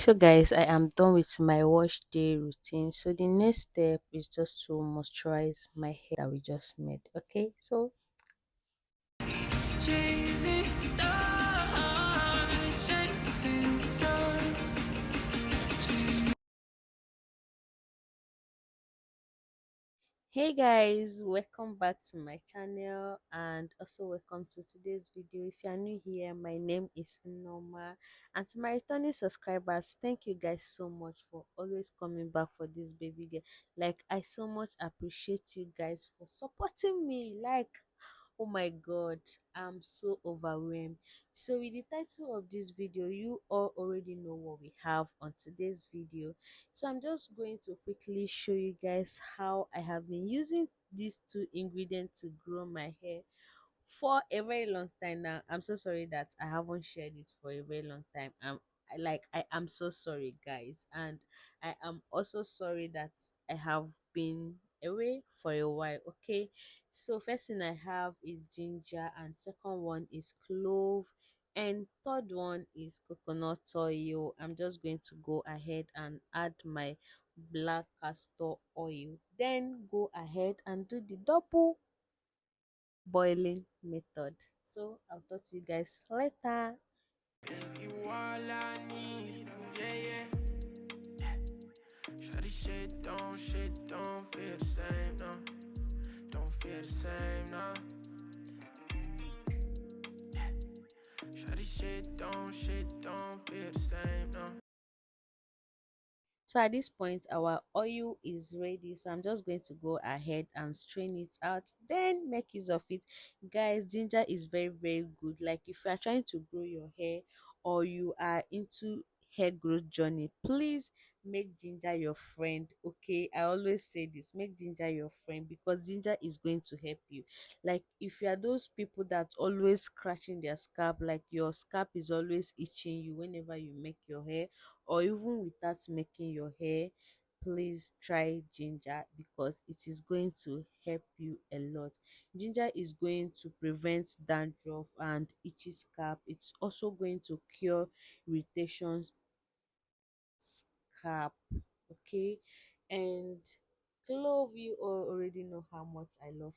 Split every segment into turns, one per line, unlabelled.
So guys, I am done with my wash day routine. So the next step is just to moisturize my hair that we just made. Okay, so chasing stars, chasing stars. Hey guys, welcome back to my channel and also welcome to today's video. If you are new here, my name is Noma, and to my returning subscribers, thank you guys so much for always coming back for this baby girl. Like, I so much appreciate you guys for supporting me. Like, oh my god, I'm so overwhelmed. So with the title of this video, you all already know what we have on today's video. So I'm just going to quickly show you guys how I have been using these two ingredients to grow my hair for a very long time now. I'm so sorry that I haven't shared it for a very long time. I am so sorry guys, and I am also sorry that I have been away for a while. Okay, so first thing I have is ginger, and second one is clove, and third one is coconut oil. I'm just going to go ahead and add my black castor oil, then go ahead and do the double boiling method. So I'll talk to you guys later. You all I need, yeah, yeah. Shawty shit don't feel the same, no. Don't feel the same, no. Shawty shit don't feel the same, no. So at this point, our oil is ready. So I'm just going to go ahead and strain it out, then make use of it. Guys, ginger is very, very good. Like, if you are trying to grow your hair or you are into hair growth journey, please make ginger your friend. Okay, I always say this, make ginger your friend, because ginger is going to help you. Like, if you are those people that always scratching their scalp, like your scalp is always itching you whenever you make your hair, or even without making your hair, please try ginger, because it is going to help you a lot. Ginger is going to prevent dandruff and itchy scalp. It's also going to cure irritations scalp. Okay, and clove, you all already know how much I love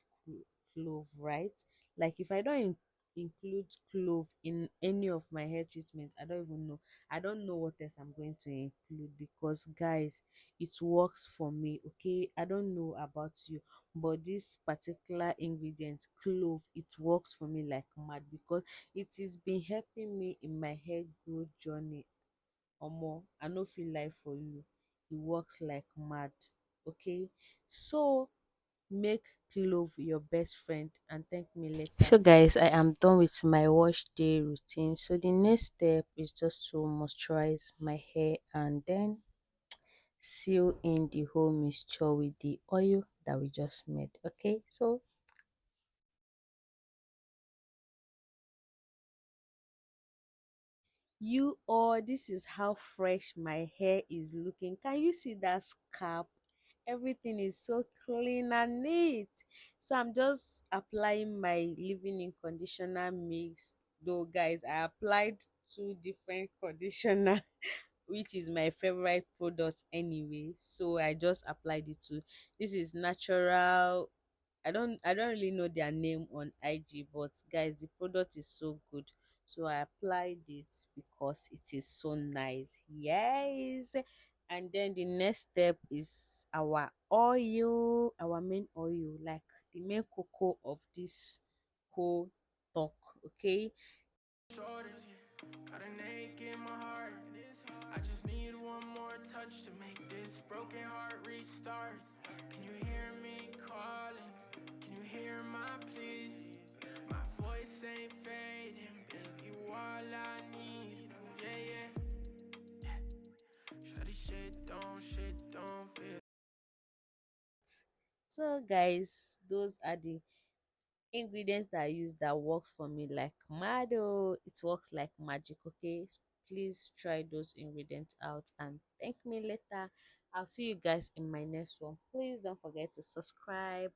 clove, right? Like, if I don't include clove in any of my hair treatment, I don't even know. I don't know what else I'm going to include, because guys, it works for me. Okay, I don't know about you, but this particular ingredient, clove, it works for me like mad, because it has been helping me in my hair growth journey. Omo, I no fit lie for you, e works like mad. Okay, so make clove your best friend and thank me later. So guys, I am done with my wash day routine. So the next step is just to moisturize my hair and then seal in the whole mixture with the oil that we just made. Okay, so you all, this is how fresh my hair is looking. Can you see that scalp? Everything is so clean and neat. So I'm just applying my leave-in conditioner mix. Though guys, I applied two different conditioner which is my favorite product anyway, so I just applied it to. This is natural. I don't really know their name on IG, but guys, the product is so good. So I applied it because it is so nice. Yes. And then the next step is our oil, our main oil, like the main cocoa of this whole talk. Okay. Shoulders, got an ache in my heart. I just need one more touch to make this broken heart restart. Can you hear me calling? Can you hear my pleas? My voice ain't fading, baby, you all I need. Yeah, yeah. Shawty shit don't feel. So guys, those are the ingredients that I use that works for me like mad. Oh, it works like magic. Okay, please try those ingredients out and thank me later. I'll see you guys in my next one. Please don't forget to subscribe,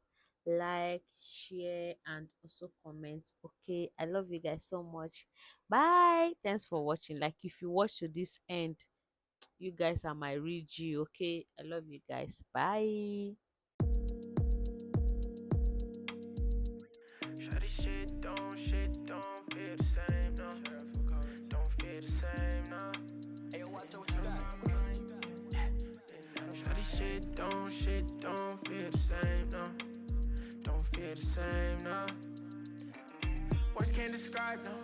like, share, and also comment. Okay, I love you guys so much. Bye. Thanks for watching. Like, if you watch to this end, You guys are my real G, okay? I love you guys. Bye.
Shawty shit don't feel the same, no. Don't feel the same, no. Ayo, watch out what you got. Shawty shit don't feel the same, no. Don't feel the same, no. Words can't describe, no.